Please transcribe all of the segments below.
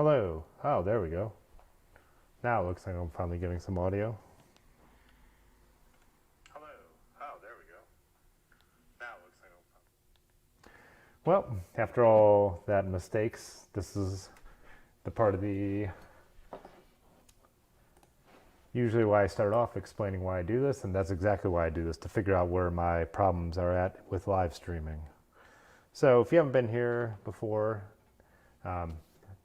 Hello. Oh, there we go. Now it looks like I'm finally getting some audio. Hello. Oh, there we go. Now it looks like Well, after all that mistakes, this is the part of the usually why I start off explaining why I do this, and that's exactly why I do this, to figure out where my problems are at with live streaming. So if you haven't been here before,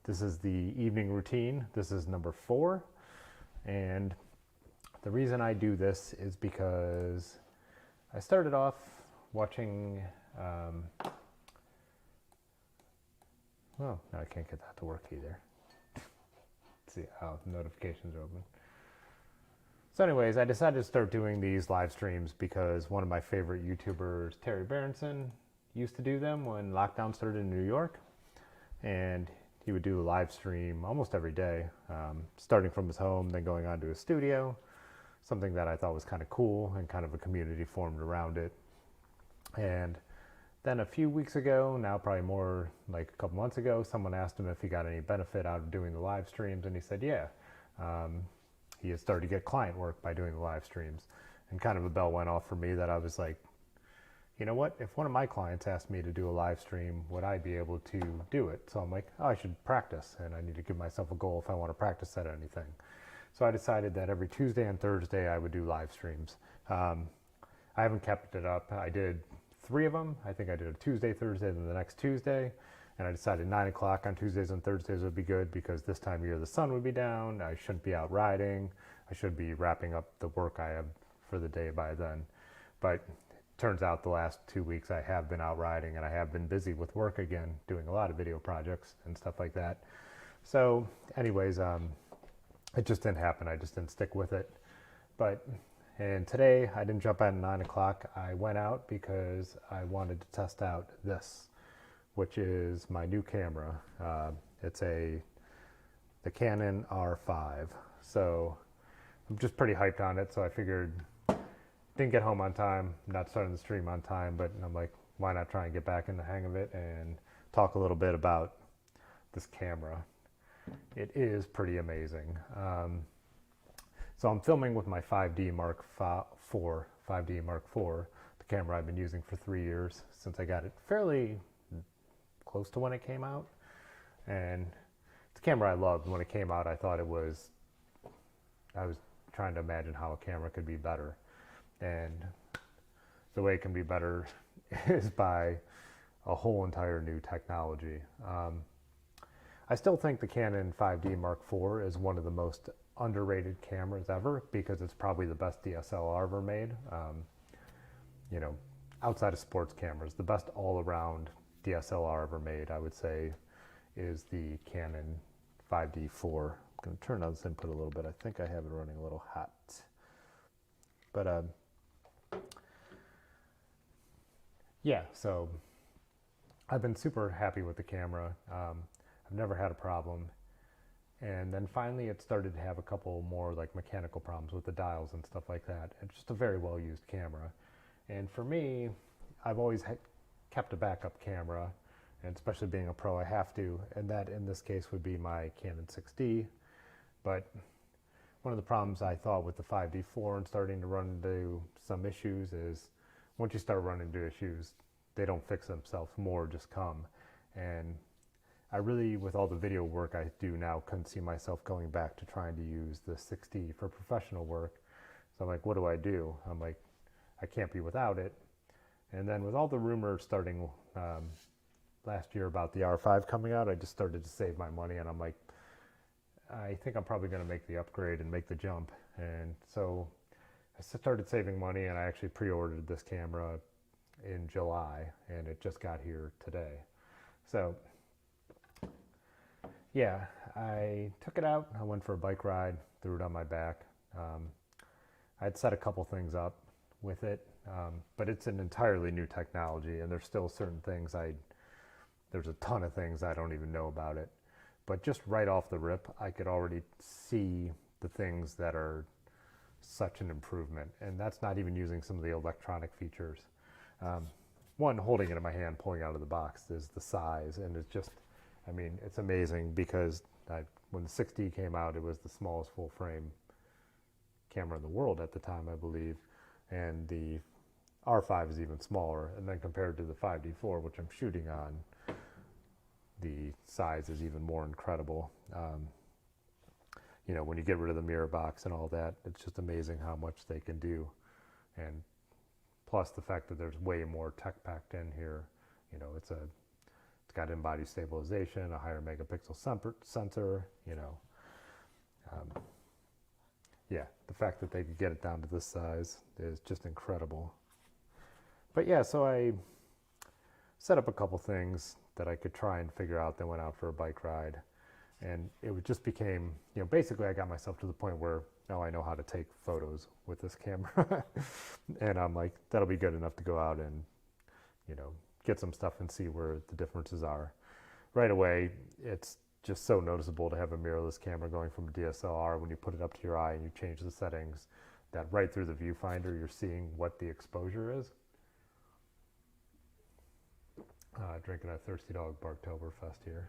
this is the evening routine. This is number 4. And the reason I do this is because I started off watching, well, no, I can't get that to work either. Let's see how the notifications are open. So anyways, I decided to start doing these live streams because one of my favorite YouTubers, Terry Berenson, used to do them when lockdown started in New York. And he would do a live stream almost every day, starting from his home, then going on to his studio, something that I thought was kind of cool, and kind of a community formed around it. And then a few weeks ago, now probably more like a couple months ago, someone asked him if he got any benefit out of doing the live streams, and he said, yeah. He had started to get client work by doing the live streams. And kind of a bell went off for me that I was like, you know what, if one of my clients asked me to do a live stream, would I be able to do it? So I'm like, oh, I should practice, and I need to give myself a goal if I want to practice at anything. So I decided that every Tuesday and Thursday I would do live streams. I haven't kept it up. I did 3 of them. I think I did a Tuesday, Thursday, then the next Tuesday. And I decided 9 o'clock on Tuesdays and Thursdays would be good because this time of year the sun would be down. I shouldn't be out riding. I should be wrapping up the work I have for the day by then. But turns out the last 2 weeks I have been out riding, and I have been busy with work again, doing a lot of video projects and stuff like that. So anyways, it just didn't happen. I just didn't stick with it. And today I didn't jump out at 9 o'clock. I went out because I wanted to test out this, which is my new camera. It's the Canon R5. So I'm just pretty hyped on it. So I figured, didn't get home on time, not starting the stream on time, but I'm like, why not try and get back in the hang of it and talk a little bit about this camera. It is pretty amazing. So I'm filming with my 5D Mark IV, the camera I've been using for 3 years since I got it fairly close to when it came out. And it's a camera I loved. When it came out, I thought I was trying to imagine how a camera could be better. And the way it can be better is by a whole entire new technology. I still think the Canon 5D Mark IV is one of the most underrated cameras ever because it's probably the best DSLR ever made. You know, outside of sports cameras, the best all-around DSLR ever made, I would say, is the Canon 5D IV. I'm going to turn on this input a little bit. I think I have it running a little hot. But yeah, so I've been super happy with the camera. I've never had a problem. And then finally it started to have a couple more like mechanical problems with the dials and stuff like that. It's just a very well used camera. And for me, I've always kept a backup camera, and especially being a pro I have to, and that in this case would be my Canon 6D. But one of the problems I thought with the 5D IV and starting to run into some issues is once you start running into issues, they don't fix themselves, more just come. And I really, with all the video work I do now, couldn't see myself going back to trying to use the 6D for professional work. So I'm like, what do I do? I'm like, I can't be without it. And then with all the rumors starting last year about the R5 coming out, I just started to save my money, and I'm like, I think I'm probably going to make the upgrade and make the jump. And so I started saving money, and I actually pre-ordered this camera in July, and it just got here today. So yeah, I took it out. I went for a bike ride, threw it on my back. I'd set a couple things up with it, but it's an entirely new technology, and there's still certain things there's a ton of things I don't even know about it. But just right off the rip, I could already see the things that are such an improvement. And that's not even using some of the electronic features. One, holding it in my hand, pulling out of the box, is the size. And it's just, I mean, it's amazing because When the 6D came out, it was the smallest full frame camera in the world at the time, I believe, and the R5 is even smaller. And then compared to the 5D4, which I'm shooting on, the size is even more incredible. You know, when you get rid of the mirror box and all that, it's just amazing how much they can do. And plus the fact that there's way more tech packed in here. You know, it's got in-body stabilization, a higher megapixel sensor, you know. Yeah, the fact that they could get it down to this size is just incredible. But yeah, so I set up a couple things that I could try and figure out, then went out for a bike ride. And it just became, you know, basically I got myself to the point where now I know how to take photos with this camera. And I'm like, that'll be good enough to go out and, you know, get some stuff and see where the differences are. Right away, it's just so noticeable to have a mirrorless camera going from a DSLR when you put it up to your eye and you change the settings, that right through the viewfinder you're seeing what the exposure is. Drinking a Thirsty Dog Barktoberfest here.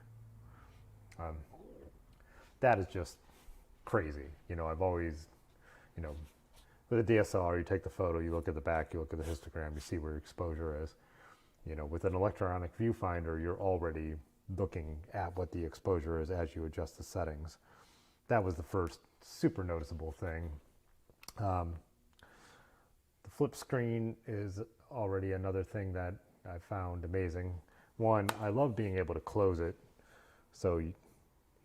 That is just crazy. You know, I've always, you know, with a DSLR, you take the photo, you look at the back, you look at the histogram, you see where your exposure is. You know, with an electronic viewfinder, you're already looking at what the exposure is as you adjust the settings. That was the first super noticeable thing. The flip screen is already another thing that I found amazing. One, I love being able to close it so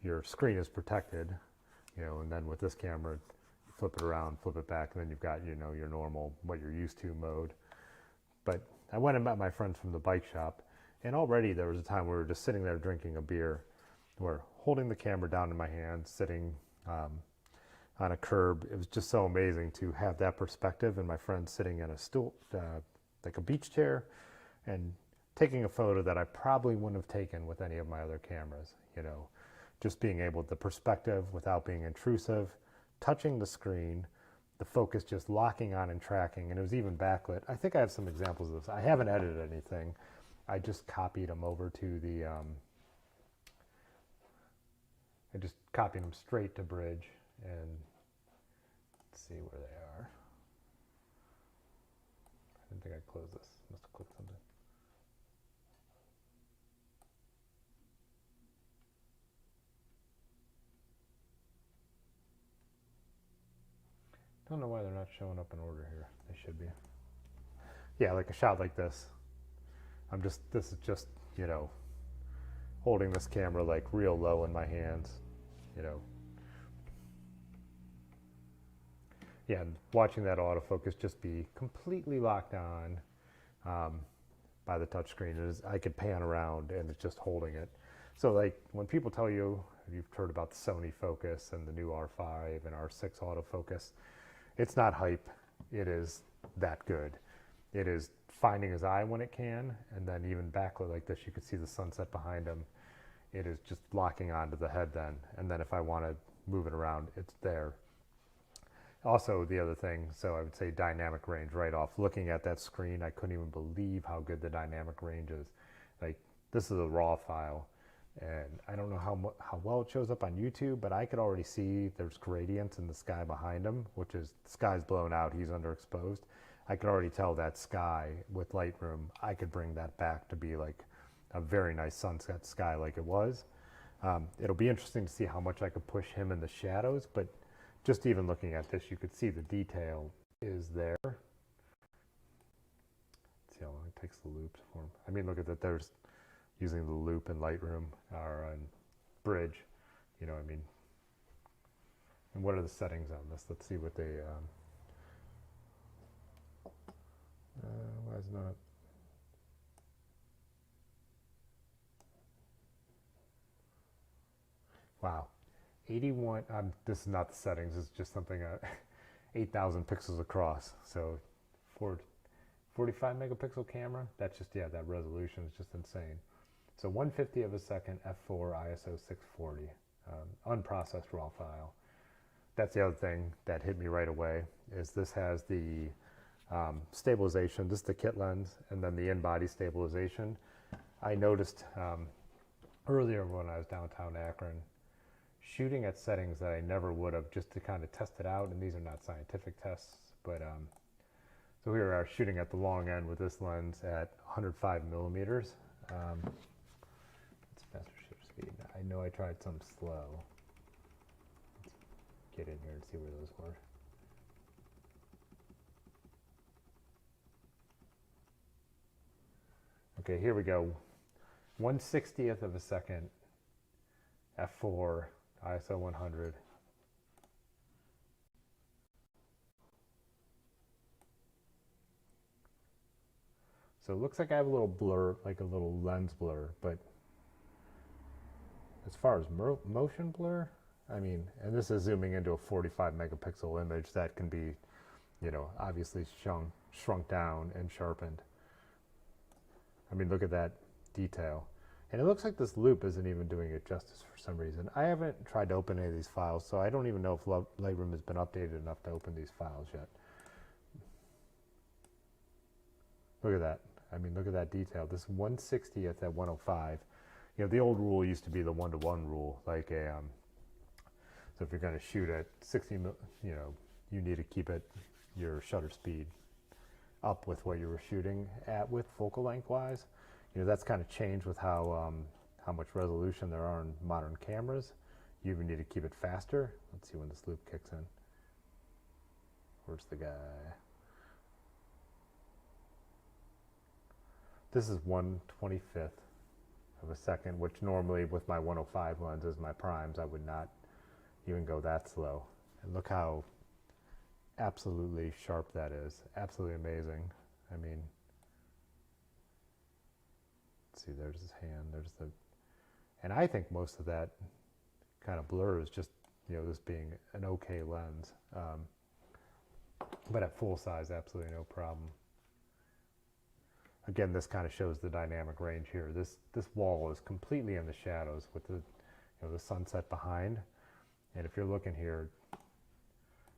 your screen is protected, you know, and then with this camera, you flip it around, flip it back, and then you've got, you know, your normal, what you're used to mode. But I went and met my friends from the bike shop, and already there was a time where we were just sitting there drinking a beer. We're holding the camera down in my hand, sitting on a curb. It was just so amazing to have that perspective, and my friend sitting in a stool, like a beach chair, and taking a photo that I probably wouldn't have taken with any of my other cameras. You know, just being able, the perspective without being intrusive, touching the screen, the focus just locking on and tracking, and it was even backlit. I think I have some examples of this. I haven't edited anything. I just copied them over to the, I just copied them straight to Bridge, and let's see where they are. I didn't think I closed this. Must have clicked something. I don't know why they're not showing up in order here. They should be. Yeah, like a shot like this. This is just, you know, holding this camera like real low in my hands, you know. Yeah, and watching that autofocus just be completely locked on by the touchscreen. I could pan around and it's just holding it. So like when people tell you, you've heard about the Sony Focus and the new R5 and R6 autofocus, it's not hype. It is that good. It is finding his eye when it can, and then even backlit like this, you can see the sunset behind him. It is just locking onto the head then, and then if I want to move it around, it's there. Also, the other thing, so I would say dynamic range right off. Looking at that screen, I couldn't even believe how good the dynamic range is. Like, this is a RAW file, and I don't know how well it shows up on YouTube, but I could already see there's gradients in the sky behind him, which is, the sky's blown out, he's underexposed. I could already tell that sky with Lightroom, I could bring that back to be like a very nice sunset sky like it was. It'll be interesting to see how much I could push him in the shadows, but just even looking at this, you could see the detail is there. Let's see how long it takes the loop to form. I mean, look at that, there's using the loop in Lightroom or on Bridge, you know what I mean? And what are the settings on this? Let's see what they, why is it not? Wow, 81, this is not the settings, it's just something, 8,000 pixels across. So 45 megapixel camera, that's just, yeah, that resolution is just insane. So 1/50 of a second, f4, ISO 640, unprocessed RAW file. That's the other thing that hit me right away, is this has the stabilization. This is the kit lens, and then the in-body stabilization. I noticed earlier when I was downtown Akron, shooting at settings that I never would have, just to kind of test it out. And these are not scientific tests, but so here we are shooting at the long end with this lens at 105 millimeters. It's faster shutter speed. I know I tried some slow. Let's get in here and see where those were. Okay, here we go. 1/60th of a second, f4, ISO 100. So it looks like I have a little blur, like a little lens blur, but as far as motion blur, I mean, and this is zooming into a 45 megapixel image that can be, you know, obviously shrunk down and sharpened. I mean, look at that detail. And it looks like this loop isn't even doing it justice for some reason. I haven't tried to open any of these files, so I don't even know if Lightroom has been updated enough to open these files yet. Look at that. I mean, look at that detail. This 1/60th at 105. You know, the old rule used to be the 1-to-1 rule, like a, so if you're going to shoot at 60, you know, you need to keep it, your shutter speed up with what you were shooting at with focal length wise. You know, that's kind of changed with how much resolution there are in modern cameras. You even need to keep it faster. Let's see when this loop kicks in. Where's the guy? This is 1/25th of a second, which normally with my 105 lenses, my primes, I would not even go that slow. And look how absolutely sharp that is. Absolutely amazing. I mean, let's see, there's his hand, there's the, and I think most of that kind of blur is just, you know, this being an okay lens. But at full size, absolutely no problem. Again, this kind of shows the dynamic range here. This wall is completely in the shadows with the, you know, the sunset behind. And if you're looking here,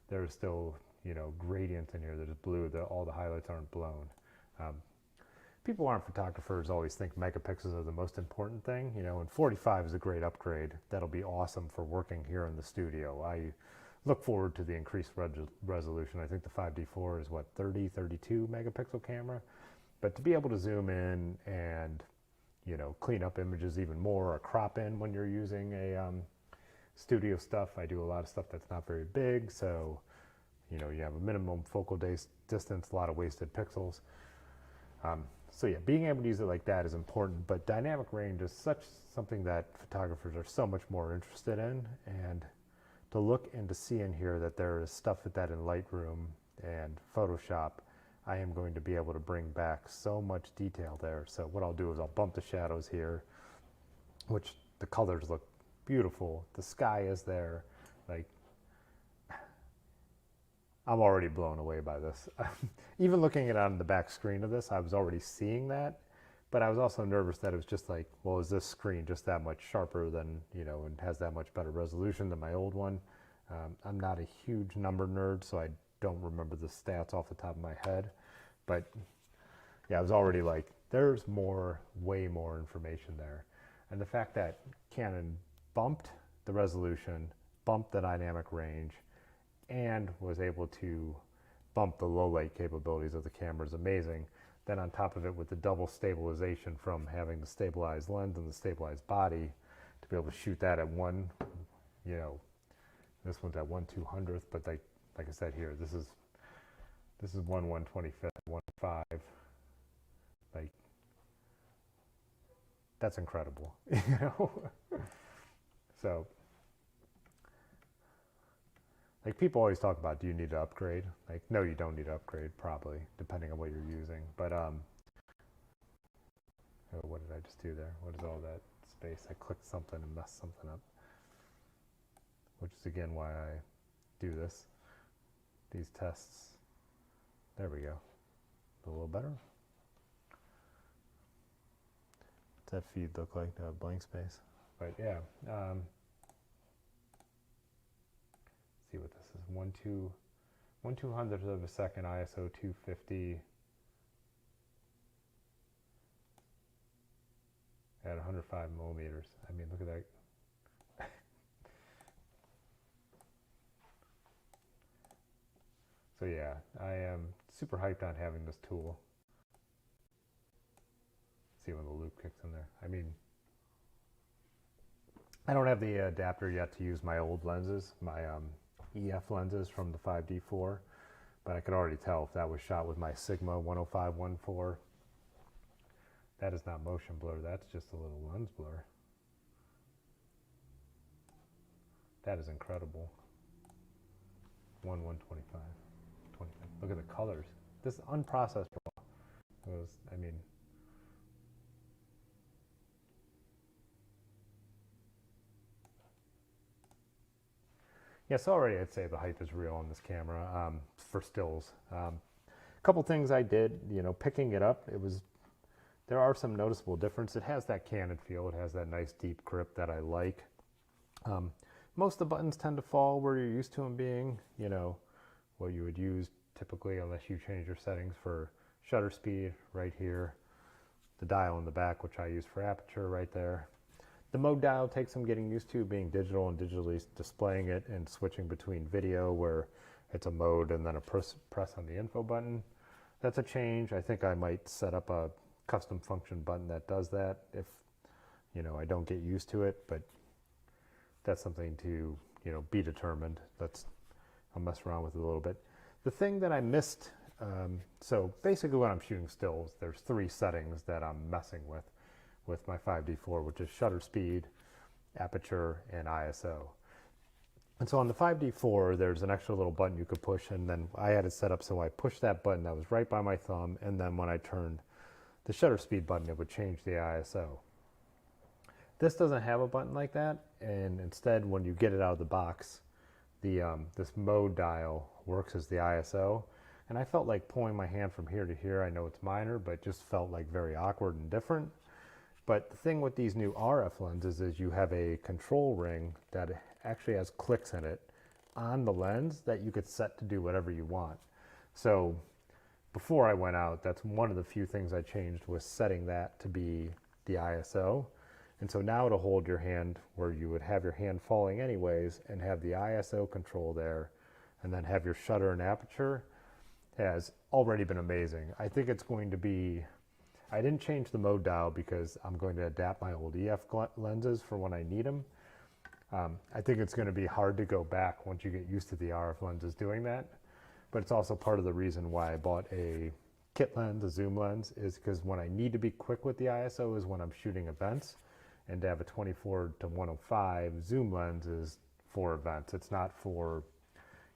there's still, you know, gradients in here. There's blue. All the highlights aren't blown. People who aren't photographers always think megapixels are the most important thing, you know, and 45 is a great upgrade. That'll be awesome for working here in the studio. I look forward to the increased resolution. I think the 5D4 is what, 32 megapixel camera. But to be able to zoom in and, you know, clean up images even more or crop in when you're using a studio stuff. I do a lot of stuff that's not very big, so, you know, you have a minimum focal distance, a lot of wasted pixels. So yeah, being able to use it like that is important, but dynamic range is something that photographers are so much more interested in, and to look and to see in here that there is stuff with that in Lightroom and Photoshop, I am going to be able to bring back so much detail there. So what I'll do is I'll bump the shadows here, which the colors look beautiful. The sky is there. Like, I'm already blown away by this. Even looking at it on the back screen of this, I was already seeing that, but I was also nervous that it was just like, well, is this screen just that much sharper than, you know, and has that much better resolution than my old one? I'm not a huge number nerd, so I don't remember the stats off the top of my head, but yeah, I was already like, there's more, way more information there. And the fact that Canon bumped the resolution, bumped the dynamic range, and was able to bump the low light capabilities of the camera is amazing. Then on top of it, with the double stabilization from having the stabilized lens and the stabilized body, to be able to shoot that at one, you know, this one's at 1/200th, but like I said here, this is 1/125th, 1/5. Like, that's incredible, you know. So, like, people always talk about, do you need to upgrade? Like, no, you don't need to upgrade, probably, depending on what you're using. But, oh, what did I just do there? What is all that space? I clicked something and messed something up. Which is, again, why I do this. These tests. There we go. A little better. What's that feed look like? Blank space. But, yeah. See what this is, 1/200th of a second, ISO 250 at 105 millimeters. I mean, look at that. So yeah, I am super hyped on having this tool. See when the loop kicks in there. I mean, I don't have the adapter yet to use my old lenses, my EF lenses from the 5D4, but I could already tell if that was shot with my Sigma 105-14. That is not motion blur, that's just a little lens blur. That is incredible. 1/125. 25. Look at the colors. This unprocessed raw. I mean, yeah, so already I'd say the hype is real on this camera for stills. A couple things I did, picking it up, there are some noticeable differences. It has that Canon feel. It has that nice deep grip that I like. Most of the buttons tend to fall where you're used to them being, what you would use typically unless you change your settings for shutter speed right here. The dial in the back, which I use for aperture right there. The mode dial takes some getting used to, being digital and digitally displaying it and switching between video where it's a mode and then a press on the info button. That's a change. I think I might set up a custom function button that does that if, I don't get used to it, but that's something to, be determined. I'll mess around with it a little bit. The thing that I missed, so basically when I'm shooting stills, there's 3 settings that I'm messing with my 5D4, which is shutter speed, aperture, and ISO. And so on the 5D4, there's an extra little button you could push, and then I had it set up so I pushed that button that was right by my thumb, and then when I turned the shutter speed button, it would change the ISO. This doesn't have a button like that, and instead when you get it out of the box, this mode dial works as the ISO, and I felt like pulling my hand from here to here. I know it's minor, but just felt like very awkward and different. But the thing with these new RF lenses is you have a control ring that actually has clicks in it on the lens that you could set to do whatever you want. So before I went out, that's one of the few things I changed, was setting that to be the ISO. And so now to hold your hand where you would have your hand falling anyways and have the ISO control there and then have your shutter and aperture has already been amazing. I think it's going to be, I didn't change the mode dial because I'm going to adapt my old EF lenses for when I need them. I think it's going to be hard to go back once you get used to the RF lenses doing that. But it's also part of the reason why I bought a kit lens, a zoom lens, is because when I need to be quick with the ISO is when I'm shooting events. And to have a 24-105 zoom lens is for events. It's not for,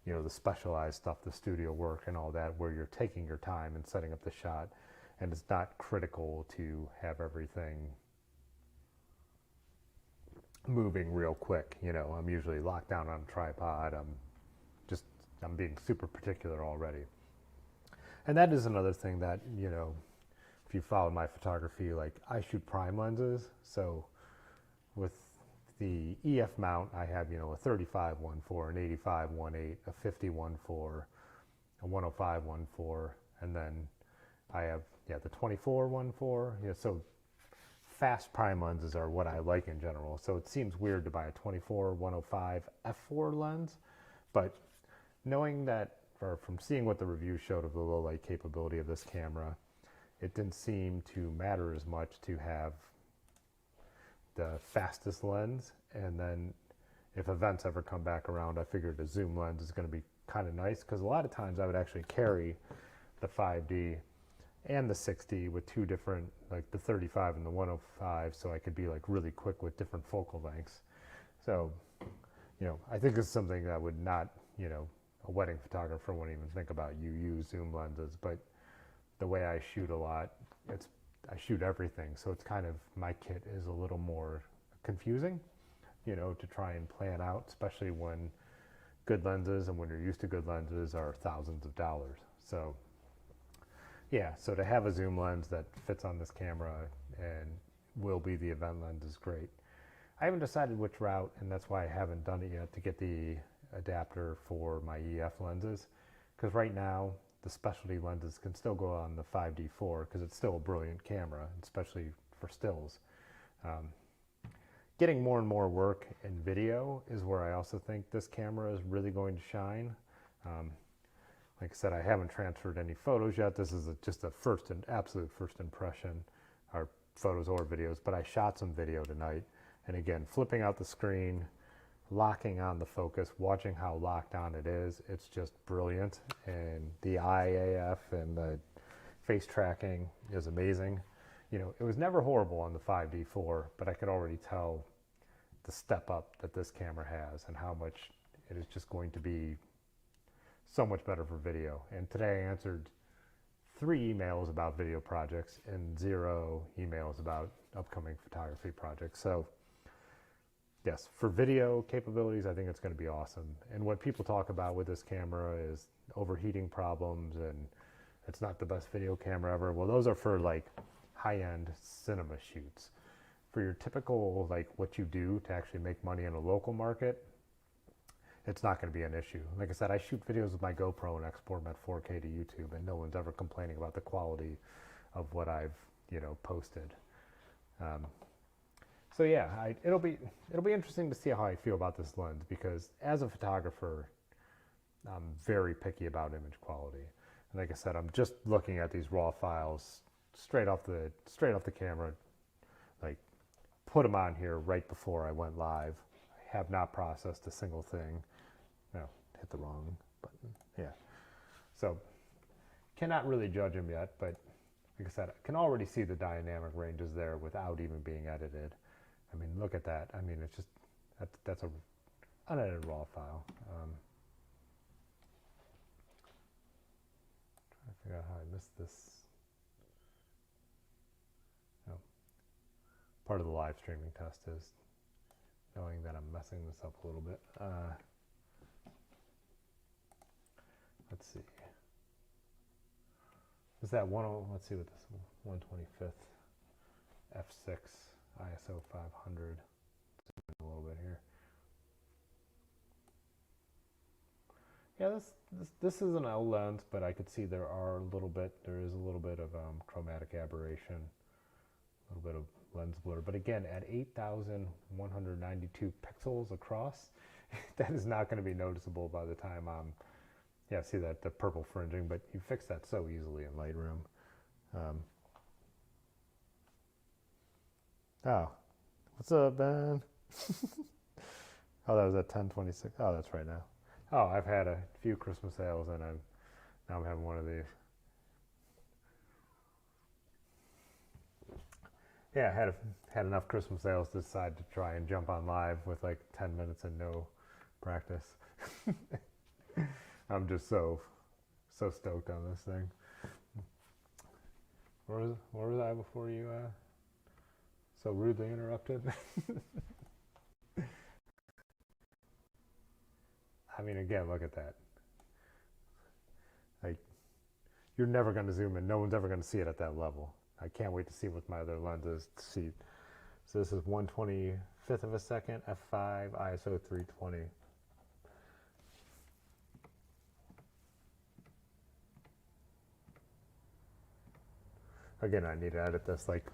the specialized stuff, the studio work and all that, where you're taking your time and setting up the shot. And it's not critical to have everything moving real quick. I'm usually locked down on a tripod. I'm being super particular already. And that is another thing that, if you follow my photography, like I shoot prime lenses. So with the EF mount, I have, a 35-1.4, an 85-1.8, a 50-1.4, a 105-1.4, and then I have, the 24-1.4. So fast prime lenses are what I like in general. So it seems weird to buy a 24-105 f4 lens, but knowing that, or from seeing what the review showed of the low light capability of this camera, it didn't seem to matter as much to have the fastest lens. And then if events ever come back around, I figured a zoom lens is going to be kind of nice, because a lot of times I would actually carry the 5D and the 6D with 2 different, like the 35 and the 105, so I could be like really quick with different focal lengths. So, I think this is something that would not, a wedding photographer wouldn't even think about. You use zoom lenses, but the way I shoot a lot, I shoot everything, so it's kind of, my kit is a little more confusing, to try and plan out, especially when good lenses and when you're used to good lenses are thousands of dollars. So yeah, so to have a zoom lens that fits on this camera and will be the event lens is great. I haven't decided which route, and that's why I haven't done it yet, to get the adapter for my EF lenses, because right now the specialty lenses can still go on the 5D4 because it's still a brilliant camera, especially for stills. Getting more and more work in video is where I also think this camera is really going to shine. Like I said, I haven't transferred any photos yet. This is just a first and absolute first impression, or photos or videos, but I shot some video tonight. And again, flipping out the screen, locking on the focus, watching how locked on it is, it's just brilliant. And the IAF and the face tracking is amazing. You know, it was never horrible on the 5D4, but I could already tell the step up that this camera has and how much it is just going to be so much better for video. And today I answered 3 emails about video projects and 0 emails about upcoming photography projects. So yes, for video capabilities, I think it's going to be awesome. And what people talk about with this camera is overheating problems and it's not the best video camera ever. Well, those are for like high-end cinema shoots. For your typical, like what you do to actually make money in a local market, it's not going to be an issue. Like I said, I shoot videos with my GoPro and export them at 4K to YouTube, and no one's ever complaining about the quality of what I've, you know, posted. So yeah, it'll be interesting to see how I feel about this lens, because as a photographer, I'm very picky about image quality. And like I said, I'm just looking at these raw files straight off the camera, like put them on here right before I went live. I have not processed a single thing. No, hit the wrong button. Yeah. So cannot really judge them yet, but like I said, I can already see the dynamic ranges there without even being edited. I mean, look at that. I mean, it's just, that's a unedited raw file. Trying to figure out how I missed this. Oh. Part of the live streaming test is knowing that I'm messing this up a little bit. Let's see. Is that let's see what this 125th f6 ISO 500. Zoom in a little bit here. Yeah, this is an L lens, but I could see there is a little bit of chromatic aberration, a little bit of lens blur. But again, at 8,192 pixels across, that is not going to be noticeable by the time I'm, yeah, see that, the purple fringing, but you fix that so easily in Lightroom. Oh, what's up, Ben? Oh, that was at 10:26. Oh, that's right now. Oh, I've had a few Christmas sales, and now I'm having one of these. Yeah, I had enough Christmas sales to decide to try and jump on live with like 10 minutes and no practice. I'm just so stoked on this thing. Where was I before you so rudely interrupted? I mean, again, look at that. Like, you're never going to zoom in. No one's ever going to see it at that level. I can't wait to see with my other lenses. See, so this is 1/25th of a second, f5, ISO 320. Again, I need to edit this. Like,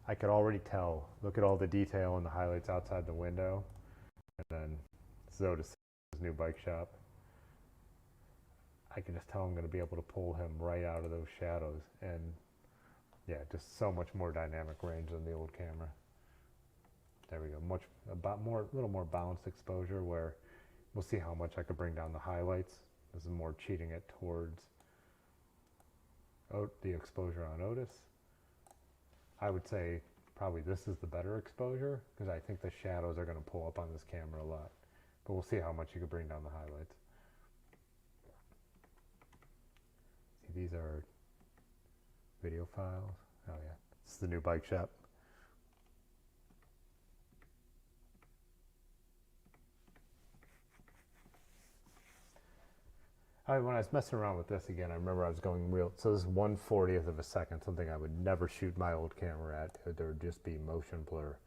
I could already tell. Look at all the detail and the highlights outside the window. And then Zoda's new bike shop. I can just tell I'm going to be able to pull him right out of those shadows. And yeah, just so much more dynamic range than the old camera. There we go. A little more balanced exposure, where we'll see how much I could bring down the highlights. This is more cheating it towards the exposure on Otis. I would say probably this is the better exposure, because I think the shadows are going to pull up on this camera a lot. But we'll see how much you can bring down the highlights. See, these are video files. Oh yeah, this is the new bike shop. When I was messing around with this again, I remember I was going real. So this is 1/40th of a second, something I would never shoot my old camera at. There would just be motion blur.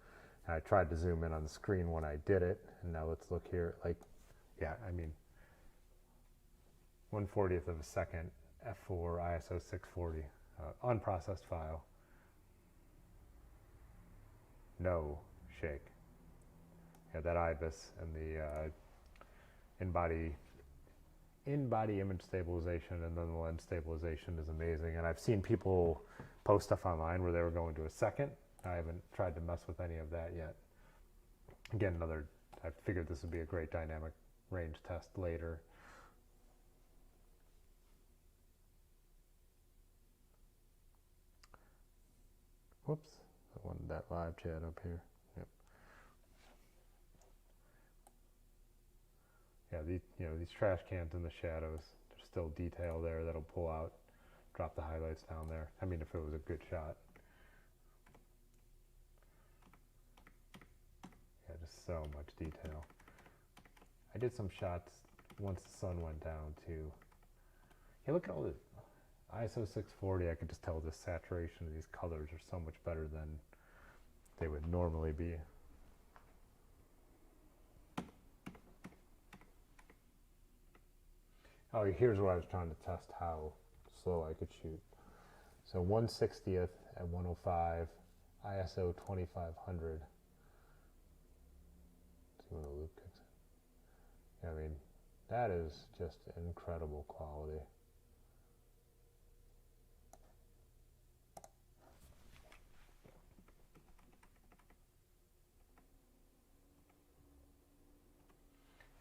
And I tried to zoom in on the screen when I did it, and now let's look here. Like, yeah, I mean, 1/40th of a second, f4, ISO 640, unprocessed file. No shake. Yeah, that IBIS and the in-body in-body image stabilization and then the lens stabilization is amazing. And I've seen people post stuff online where they were going to a second. I haven't tried to mess with any of that yet. Again, I figured this would be a great dynamic range test later. Whoops, I wanted that live chat up here. Yep. Yeah, these trash cans in the shadows, there's still detail there that'll pull out, drop the highlights down there. I mean, if it was a good shot. Yeah, just so much detail. I did some shots once the sun went down too. Yeah, look at all this. ISO 640, I could just tell the saturation of these colors are so much better than they would normally be. Oh, here's where I was trying to test how slow I could shoot. So 1/60th at 105, ISO 2500. See when the loop kicks in. Yeah, I mean, that is just incredible quality.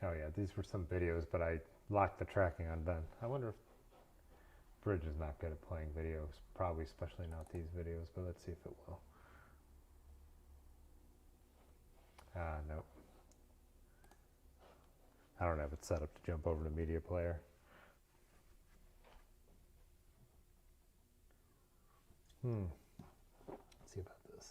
Oh yeah, these were some videos, but I locked the tracking on then. I wonder if Bridge is not good at playing videos. Probably, especially not these videos, but let's see if it will. Nope. I don't have it set up to jump over to media player. Let's see about this.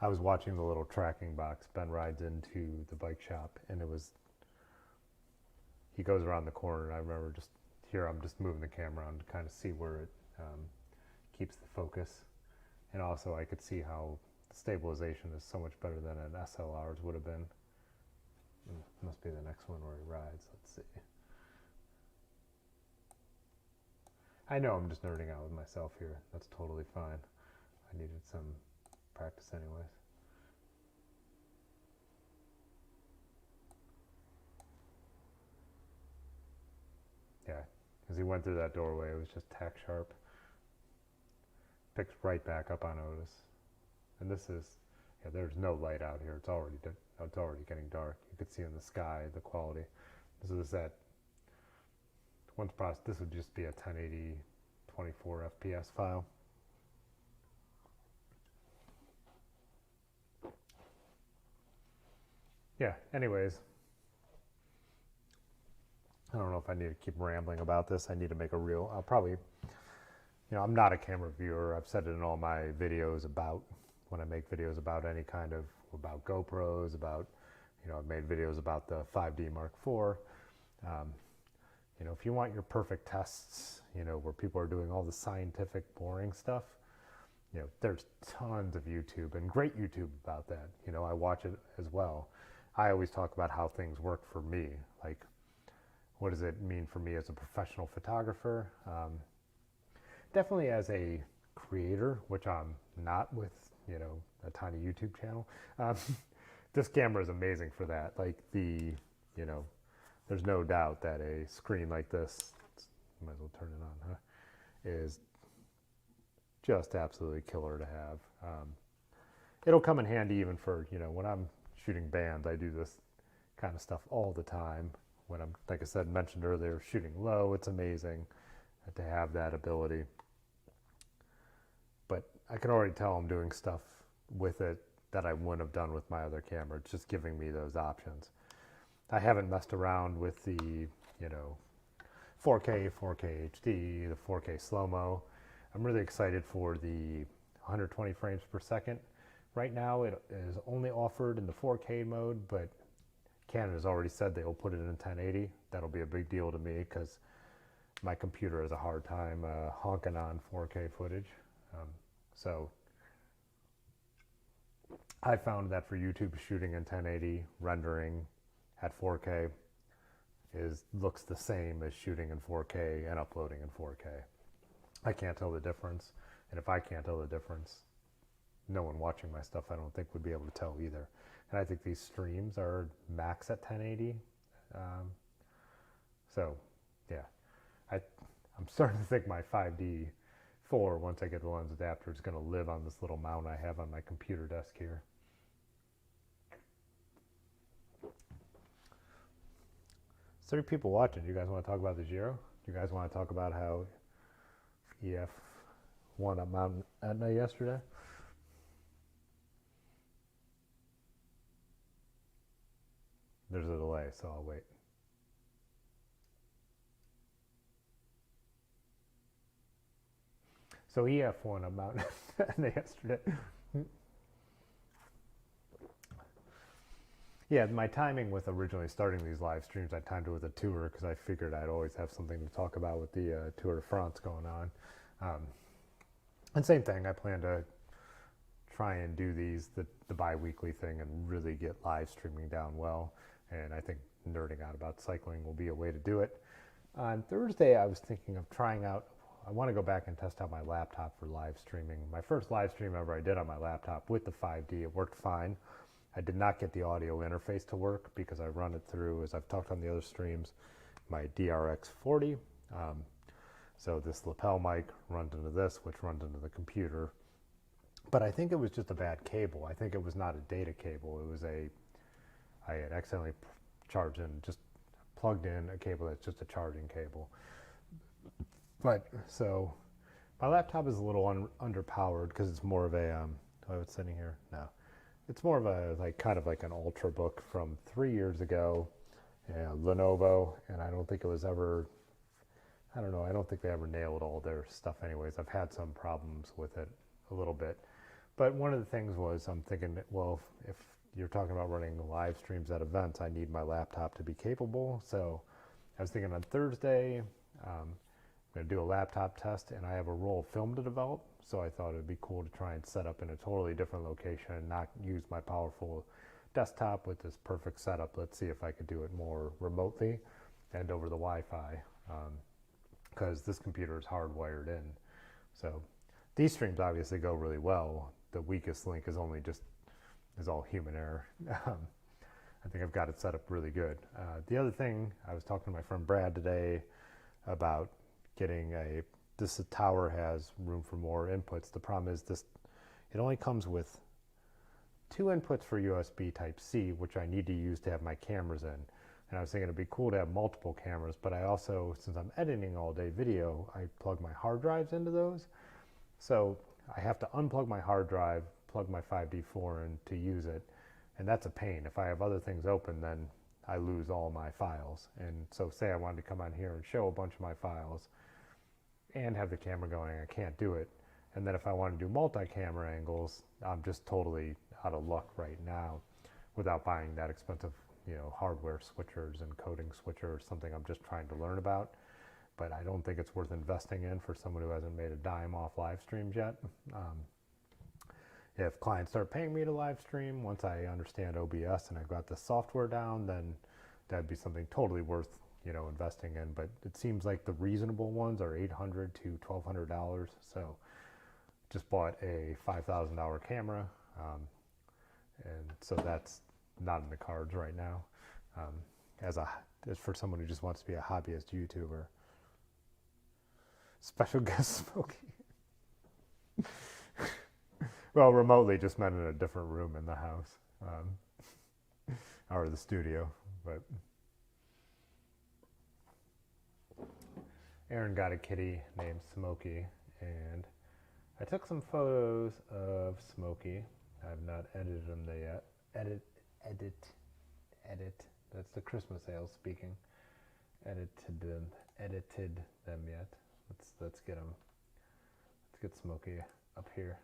I was watching the little tracking box. Ben rides into the bike shop, and he goes around the corner, and I remember just here I'm just moving the camera around to kind of see where it keeps the focus. And also I could see how the stabilization is so much better than an SLR's would have been. Must be the next one where he rides. Let's see. I know I'm just nerding out with myself here. That's totally fine. I needed some practice anyways. Yeah, as he went through that doorway, it was just tack sharp. Picked right back up on Otis. And this is, yeah, there's no light out here. It's already getting dark. You could see in the sky the quality. This is that once processed, this would just be a 1080 24 FPS file. Yeah, anyways, I don't know if I need to keep rambling about this. I need to make a reel. I'll probably, I'm not a camera reviewer. I've said it in all my videos about, when I make videos about any kind of, about GoPros, about, I've made videos about the 5D Mark IV. If you want your perfect tests, where people are doing all the scientific, boring stuff, there's tons of YouTube and great YouTube about that. I watch it as well. I always talk about how things work for me. Like, what does it mean for me as a professional photographer? Definitely as a creator, which I'm not with, a tiny YouTube channel. This camera is amazing for that. Like there's no doubt that a screen like this, might as well turn it on, is just absolutely killer to have. It'll come in handy even for, when I'm shooting bands, I do this kind of stuff all the time. When I'm, like I said, mentioned earlier, shooting low, it's amazing to have that ability. But I can already tell I'm doing stuff with it that I wouldn't have done with my other camera. It's just giving me those options. I haven't messed around with the, 4K, 4K HD, the 4K slow-mo. I'm really excited for the 120 frames per second. Right now it is only offered in the 4K mode, but Canon has already said they will put it in 1080. That'll be a big deal to me because my computer has a hard time honking on 4K footage. So I found that for YouTube, shooting in 1080, rendering at 4K looks the same as shooting in 4K and uploading in 4K. I can't tell the difference, and if I can't tell the difference, no one watching my stuff I don't think would be able to tell either. And I think these streams are max at 1080. So yeah, I'm starting to think my 5D4, once I get the lens adapter, is going to live on this little mount I have on my computer desk here. There's 30 people watching. Do you guys want to talk about the Giro? Do you guys want to talk about how EF won up Mount Etna yesterday? There's a delay, so I'll wait. So EF won up Mount Etna yesterday. Yeah, my timing with originally starting these live streams, I timed it with a tour because I figured I'd always have something to talk about with the Tour de France going on. And same thing, I plan to try and do the bi-weekly thing and really get live streaming down well. And I think nerding out about cycling will be a way to do it. On Thursday, I was thinking of trying out, I want to go back and test out my laptop for live streaming. My first live stream ever I did on my laptop with the 5D, it worked fine. I did not get the audio interface to work because I run it through, as I've talked on the other streams, my DRX40. So this lapel mic runs into this, which runs into the computer. But I think it was just a bad cable. I think it was not a data cable. It was I had accidentally charged in, just plugged in a cable that's just a charging cable. But so my laptop is a little underpowered because it's more of a, oh, it's sitting here? No. It's more of a, kind of like an Ultrabook from 3 years ago, Lenovo, and I don't think it was ever, I don't know, I don't think they ever nailed all their stuff anyways. I've had some problems with it a little bit. But one of the things was, I'm thinking, well, if you're talking about running live streams at events, I need my laptop to be capable. So I was thinking on Thursday, I'm going to do a laptop test, and I have a roll of film to develop. So I thought it'd be cool to try and set up in a totally different location and not use my powerful desktop with this perfect setup. Let's see if I could do it more remotely and over the Wi-Fi, because this computer is hardwired in. So these streams obviously go really well. The weakest link is all human error. I think I've got it set up really good. The other thing, I was talking to my friend Brad today about getting this tower has room for more inputs. The problem is it only comes with 2 inputs for USB Type-C, which I need to use to have my cameras in. And I was thinking it'd be cool to have multiple cameras, but I also, since I'm editing all day video, I plug my hard drives into those. So I have to unplug my hard drive, plug my 5D4 in to use it. And that's a pain. If I have other things open, then I lose all my files. And so say I wanted to come on here and show a bunch of my files and have the camera going, I can't do it. And then if I want to do multi-camera angles, I'm just totally out of luck right now without buying that expensive, hardware switchers and coding switchers, something I'm just trying to learn about. But I don't think it's worth investing in for someone who hasn't made a dime off live streams yet. If clients start paying me to live stream, once I understand OBS and I've got the software down, then that'd be something totally worth investing in. But it seems like the reasonable ones are $800 to $1,200. So just bought a $5,000 camera, and so that's not in the cards right now. As for someone who just wants to be a hobbyist YouTuber. Special guest Smokey. Well, remotely just meant in a different room in the house, or the studio, but. Aaron got a kitty named Smokey, and I took some photos of Smokey. I have not edited them yet. Edit. That's the Christmas ale speaking. Edited them yet. Let's get them. Let's get Smokey up here.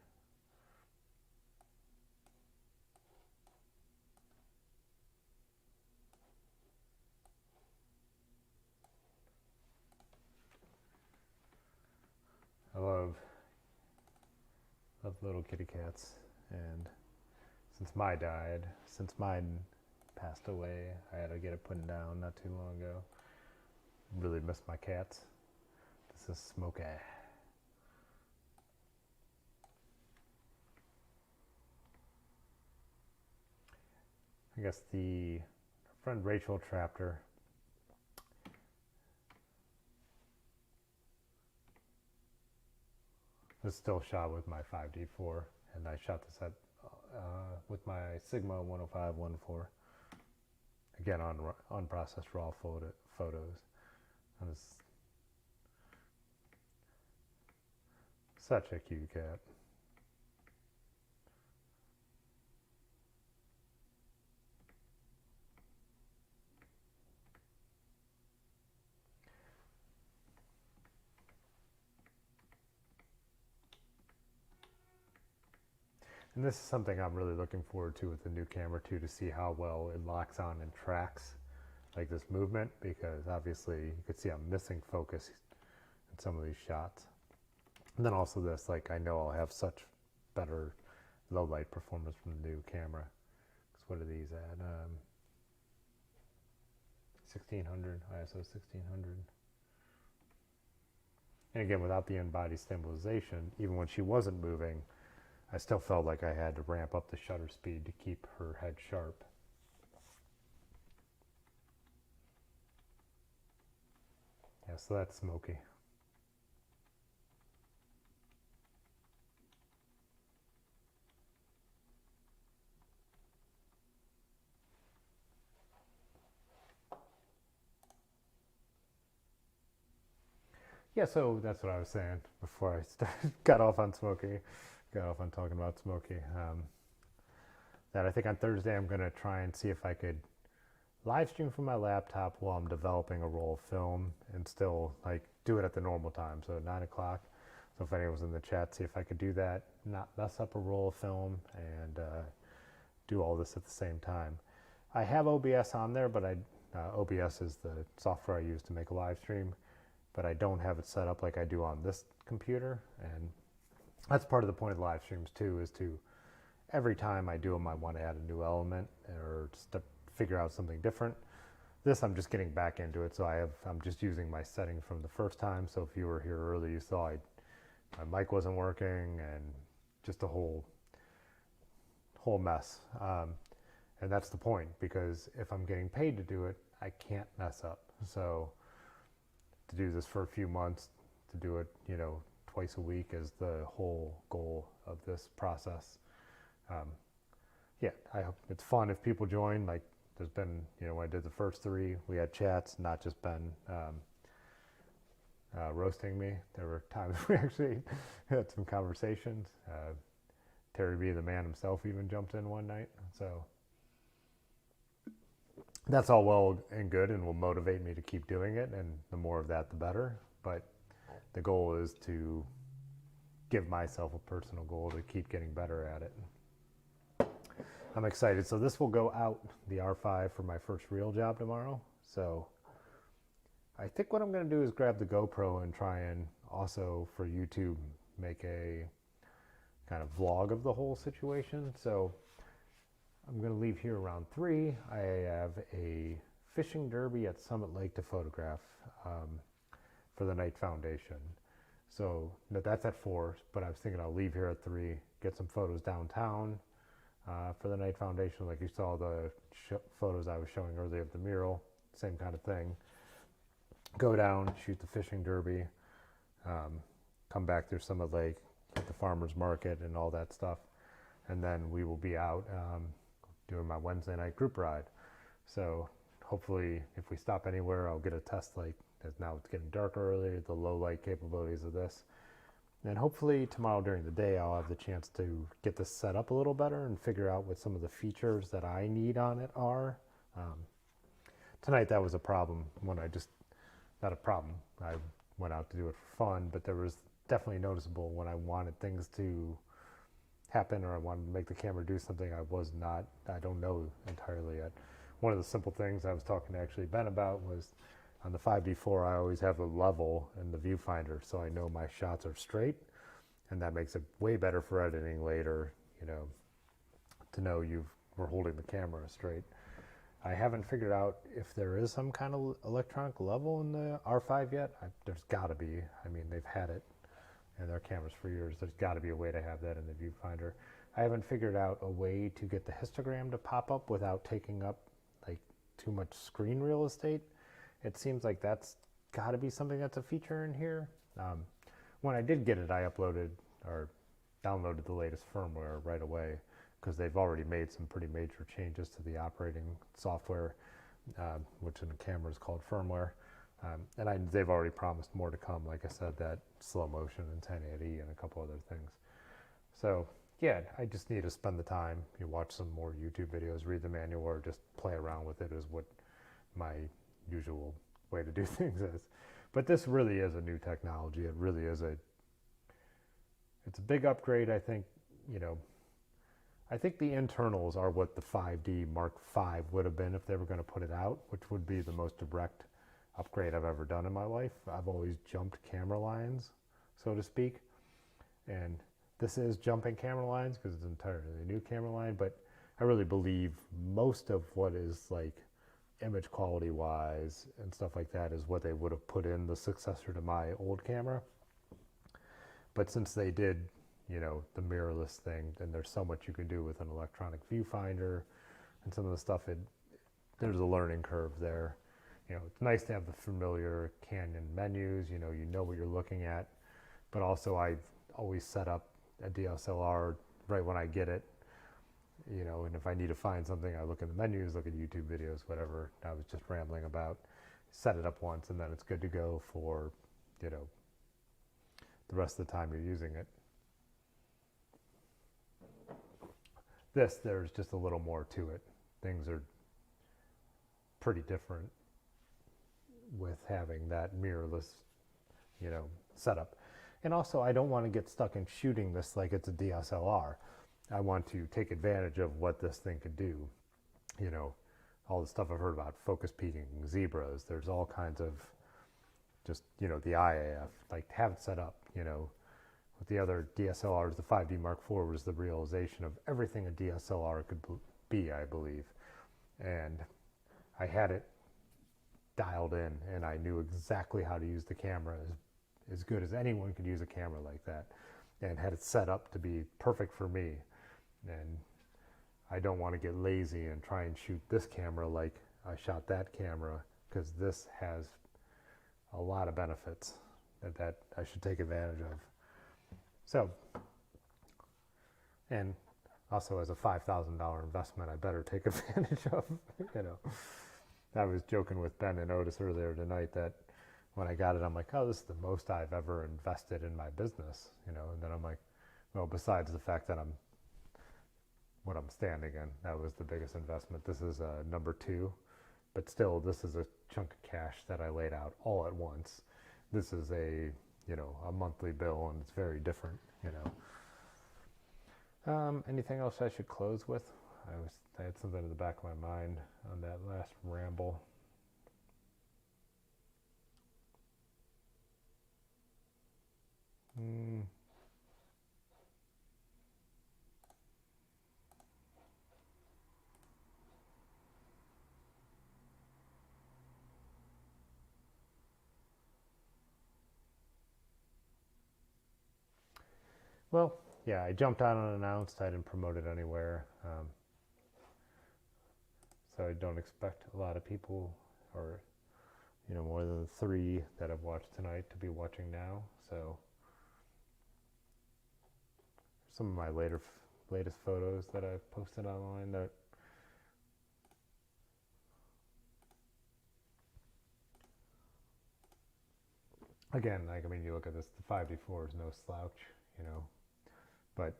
I love little kitty cats, and since mine passed away, I had to get it put down not too long ago. Really miss my cats. This is Smokey. I guess the friend Rachel Trapter this is still shot with my 5D4, and I shot this at with my Sigma 105-1.4. Again, on unprocessed raw photos. And it's such a cute cat. And this is something I'm really looking forward to with the new camera too, to see how well it locks on and tracks like this movement, because obviously you could see I'm missing focus in some of these shots. And then also this, like I know I'll have such better low light performance from the new camera. Because what are these at? 1600, ISO 1600. And again, without the in-body stabilization, even when she wasn't moving, I still felt like I had to ramp up the shutter speed to keep her head sharp. Yeah, so that's Smokey. Yeah, so that's what I was saying before I got off on Smokey. Got off on talking about Smokey. That I think on Thursday I'm going to try and see if I could live stream from my laptop while I'm developing a roll of film and still like do it at the normal time, so 9 o'clock. So if anyone's in the chat, see if I could do that, not mess up a roll of film, and do all this at the same time. I have OBS on there, but OBS is the software I use to make a live stream, but I don't have it set up like I do on this computer. And that's part of the point of the live streams too, is to every time I do them, I want to add a new element or just to figure out something different. This, I'm just getting back into it, so I'm just using my setting from the first time. So if you were here earlier, you saw my mic wasn't working and just a whole mess. And that's the point, because if I'm getting paid to do it, I can't mess up. So to do this for a few months, to do it, twice a week is the whole goal of this process. Yeah, I hope it's fun if people join. Like, there's been, when I did the first 3, we had chats, not just Ben roasting me. There were times we actually had some conversations. Terry B, the man himself, even jumped in one night. So that's all well and good and will motivate me to keep doing it. And the more of that, the better. But the goal is to give myself a personal goal to keep getting better at it. I'm excited. So this will go out, the R5, for my first real job tomorrow. So I think what I'm going to do is grab the GoPro and try and also for YouTube make a kind of vlog of the whole situation. So I'm going to leave here around 3. I have a fishing derby at Summit Lake to photograph for the Night Foundation. So that's at 4, but I was thinking I'll leave here at 3, get some photos downtown for the Night Foundation. Like you saw the photos I was showing earlier of the mural, same kind of thing. Go down, shoot the fishing derby, come back through Summit Lake, hit the farmer's market and all that stuff. And then we will be out doing my Wednesday night group ride. So hopefully if we stop anywhere, I'll get a test light, as now it's getting darker early, the low light capabilities of this. And hopefully tomorrow during the day, I'll have the chance to get this set up a little better and figure out what some of the features that I need on it are. Tonight that was a problem when not a problem. I went out to do it for fun, but there was definitely noticeable when I wanted things to happen or I wanted to make the camera do something I don't know entirely yet. One of the simple things I was talking to actually Ben about was on the 5D4, I always have a level in the viewfinder so I know my shots are straight, and that makes it way better for editing later, to know we're holding the camera straight. I haven't figured out if there is some kind of electronic level in the R5 yet. There's got to be. I mean, they've had it in their cameras for years. There's got to be a way to have that in the viewfinder. I haven't figured out a way to get the histogram to pop up without taking up like too much screen real estate. It seems like that's got to be something that's a feature in here. When I did get it, I uploaded or downloaded the latest firmware right away because they've already made some pretty major changes to the operating software, which in the camera is called firmware. And they've already promised more to come. Like I said, that slow motion and 1080 and a couple other things. So yeah, I just need to spend the time. You watch some more YouTube videos, read the manual, or just play around with it is what my usual way to do things is. But this really is a new technology. It really is it's a big upgrade. I think, I think the internals are what the 5D Mark V would have been if they were going to put it out, which would be the most direct upgrade I've ever done in my life. I've always jumped camera lines, so to speak. And this is jumping camera lines because it's an entirely new camera line, but I really believe most of what is like image quality wise and stuff like that is what they would have put in the successor to my old camera. But since they did, the mirrorless thing, then there's so much you can do with an electronic viewfinder and some of the stuff, there's a learning curve there. It's nice to have the familiar Canon menus, you know what you're looking at, but also I've always set up a DSLR right when I get it, and if I need to find something, I look in the menus, look at YouTube videos, whatever I was just rambling about, set it up once, and then it's good to go for, the rest of the time you're using it. There's just a little more to it. Things are pretty different with having that mirrorless, setup. And also, I don't want to get stuck in shooting this like it's a DSLR. I want to take advantage of what this thing could do. All the stuff I've heard about focus peaking, zebras, there's all kinds of just, the IAF, like have it set up, With the other DSLRs, the 5D Mark IV was the realization of everything a DSLR could be, I believe. And I had it dialed in, and I knew exactly how to use the camera as good as anyone could use a camera like that, and had it set up to be perfect for me. And I don't want to get lazy and try and shoot this camera like I shot that camera, because this has a lot of benefits that I should take advantage of. So, and also as a $5,000 investment, I better take advantage of, I was joking with Ben and Otis earlier tonight that when I got it, I'm like, oh, this is the most I've ever invested in my business, and then I'm like, well, besides the fact that I'm standing in, that was the biggest investment. This is number 2, but still, this is a chunk of cash that I laid out all at once. This is a monthly bill, and it's very different, Anything else I should close with? I had something in the back of my mind on that last ramble. Well, yeah, I jumped out unannounced. I didn't promote it anywhere. So I don't expect a lot of people, or more than the 3 that I've watched tonight, to be watching now. So some of my latest photos that I've posted online that again, you look at this, the 5D4 is no slouch, but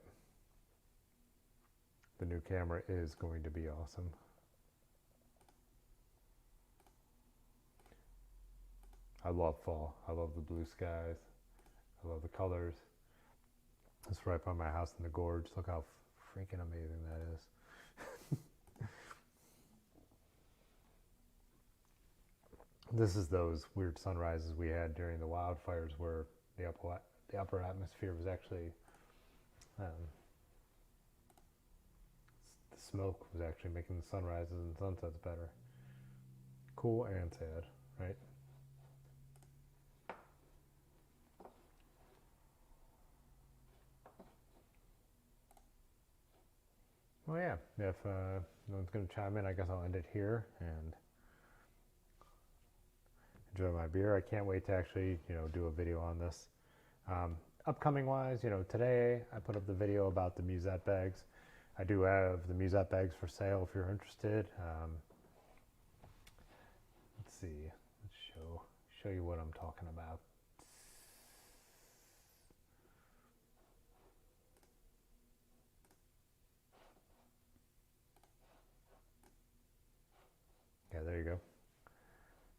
the new camera is going to be awesome. I love fall. I love the blue skies. I love the colors. It's right by my house in the gorge. Look how freaking amazing that is. This is those weird sunrises we had during the wildfires where the upper atmosphere was actually, the smoke was actually making the sunrises and sunsets better. Cool and sad, right? Well, yeah, if no one's going to chime in, I guess I'll end it here and enjoy my beer. I can't wait to actually, do a video on this. Upcoming wise, today I put up the video about the musette bags. I do have the musette bags for sale if you're interested. Let's see, let's show you what I'm talking about. Yeah, there you go.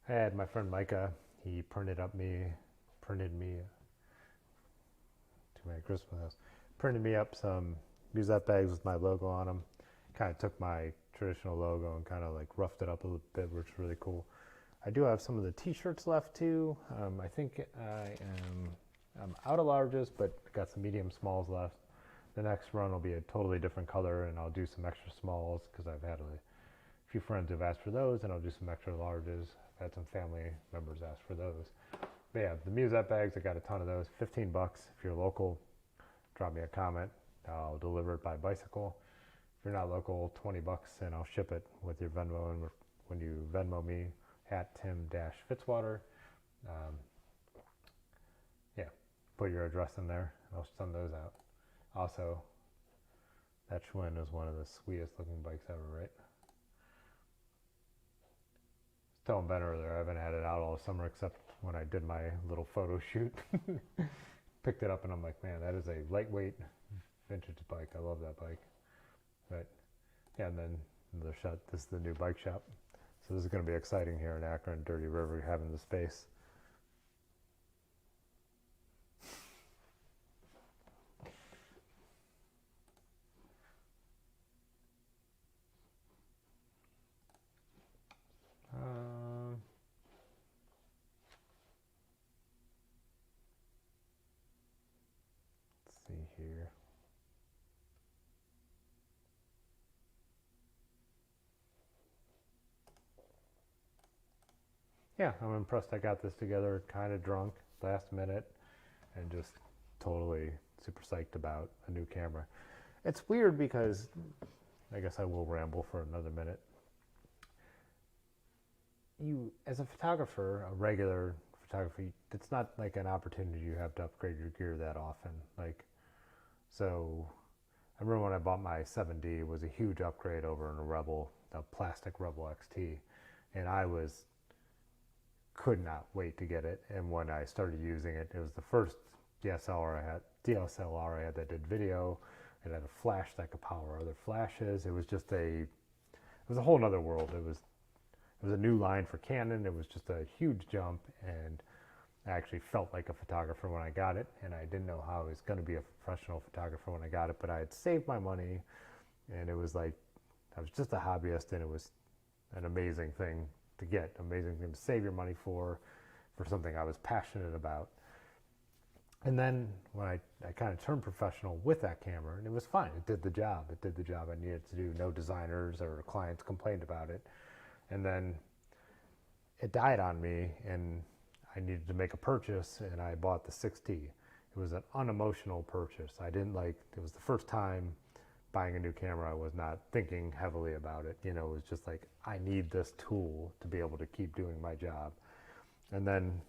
I had my friend Micah, he printed me to my Christmas house, printed me up some musette bags with my logo on them. Kind of took my traditional logo and kind of like roughed it up a little bit, which is really cool. I do have some of the t-shirts left too. I think I'm out of larges, but got some medium smalls left. The next run will be a totally different color, and I'll do some extra smalls because I've had a few friends who've asked for those, and I'll do some extra larges. I've had some family members ask for those. But yeah, the musette bags, I got a ton of those. $15 if you're local. Drop me a comment. I'll deliver it by bicycle. If you're not local, $20, and I'll ship it with your Venmo. And when you Venmo me at Tim-Fitzwater, yeah, put your address in there, and I'll send those out. Also, that Schwinn is one of the sweetest looking bikes ever, right? Telling Ben earlier, I haven't had it out all summer except when I did my little photo shoot. Picked it up and I'm like, man, that is a lightweight vintage bike. I love that bike. But yeah, and then another shot. This is the new bike shop. So this is going to be exciting here in Akron, Dirty River, having the space. Let's see here. Yeah, I'm impressed I got this together kind of drunk last minute and just totally super psyched about a new camera. It's weird because, I guess I will ramble for another minute. You, as a photographer, a regular photographer, it's not like an opportunity you have to upgrade your gear that often. So I remember when I bought my 7D, it was a huge upgrade over in a plastic Rebel XT, and could not wait to get it. And when I started using it, it was the first DSLR I had that did video. It had a flash that could power other flashes. It was a whole nother world. It was a new line for Canon. It was just a huge jump, and I actually felt like a photographer when I got it, and I didn't know how I was going to be a professional photographer when I got it, but I had saved my money, and it was like I was just a hobbyist, and it was an amazing thing to get, amazing thing to save your money for something I was passionate about. And then when I kind of turned professional with that camera, and it was fine. It did the job. It did the job I needed to do. No designers or clients complained about it. And then it died on me, and I needed to make a purchase, and I bought the 6D. It was an unemotional purchase. It was the first time buying a new camera. I was not thinking heavily about it. It was just like, I need this tool to be able to keep doing my job. And then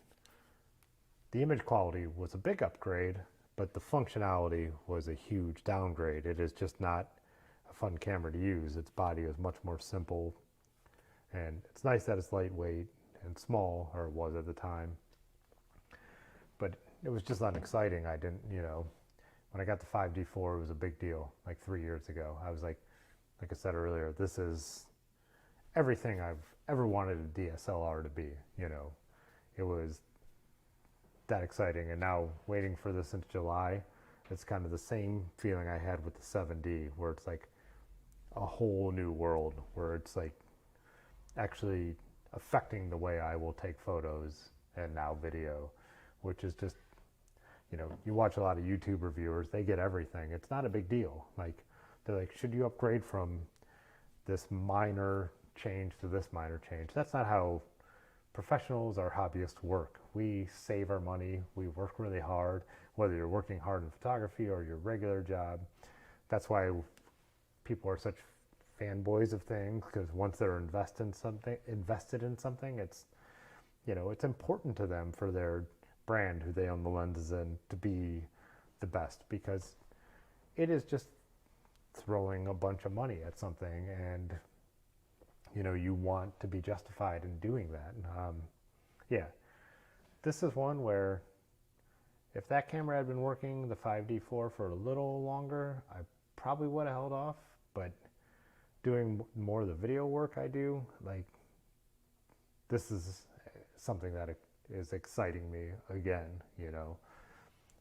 the image quality was a big upgrade, but the functionality was a huge downgrade. It is just not a fun camera to use. Its body is much more simple, and it's nice that it's lightweight and small, or it was at the time, but it was just unexciting. I didn't, when I got the 5D4, it was a big deal, like 3 years ago. I was like I said earlier, this is everything I've ever wanted a DSLR to be. It was that exciting, and now waiting for this since July, it's kind of the same feeling I had with the 7D, where it's like a whole new world, where it's like actually affecting the way I will take photos and now video, which is just, you watch a lot of YouTube reviewers, they get everything. It's not a big deal. They're like, should you upgrade from this minor change to this minor change? That's not how professionals or hobbyists work. We save our money, we work really hard, whether you're working hard in photography or your regular job. That's why people are such fanboys of things, because once they're invested in something, it's, you know, it's important to them for their brand, who they own the lenses in, to be the best, because it is just throwing a bunch of money at something, and you know, you want to be justified in doing that. Yeah, this is one where if that camera had been working, the 5D4, for a little longer, I probably would have held off. But doing more of the video work I do, like, this is something that is exciting me again, you know.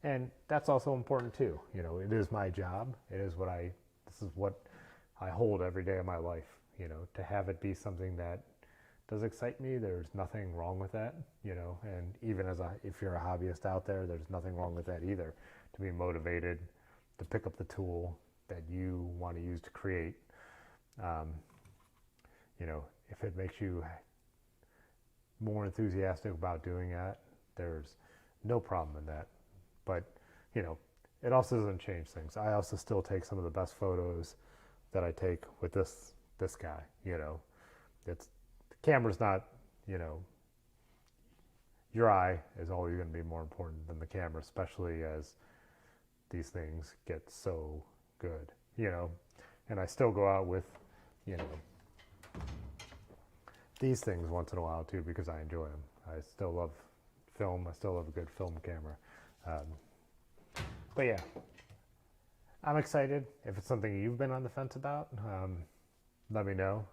And that's also important too. You know, it is my job. It is what this is what I hold every day of my life, you know, to have it be something that does excite me. There's nothing wrong with that, you know. And even if you're a hobbyist out there, there's nothing wrong with that either, to be motivated to pick up the tool that you want to use to create. You know, if it makes you more enthusiastic about doing that, there's no problem in that. But, you know, it also doesn't change things. I also still take some of the best photos that I take with this guy, you know. The camera's not, you know, your eye is always going to be more important than the camera, especially as these things get so good, you know. And I still go out with, you know, these things once in a while too, because I enjoy them. I still love film. I still love a good film camera. But yeah, I'm excited. If it's something you've been on the fence about, let me know.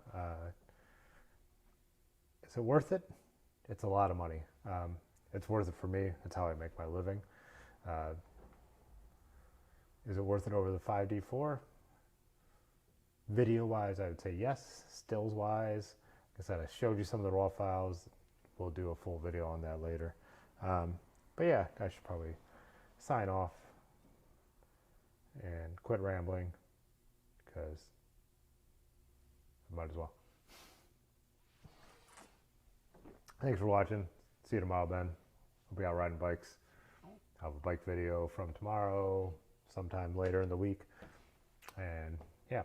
Is it worth it? It's a lot of money. It's worth it for me. It's how I make my living. Is it worth it over the 5D4? Video-wise, I would say yes. Stills-wise, like I said, I showed you some of the raw files. We'll do a full video on that later. But yeah, I should probably sign off and quit rambling, because I might as well. Thanks for watching. See you tomorrow, Ben. I'll be out riding bikes. I'll have a bike video from tomorrow, sometime later in the week. And yeah.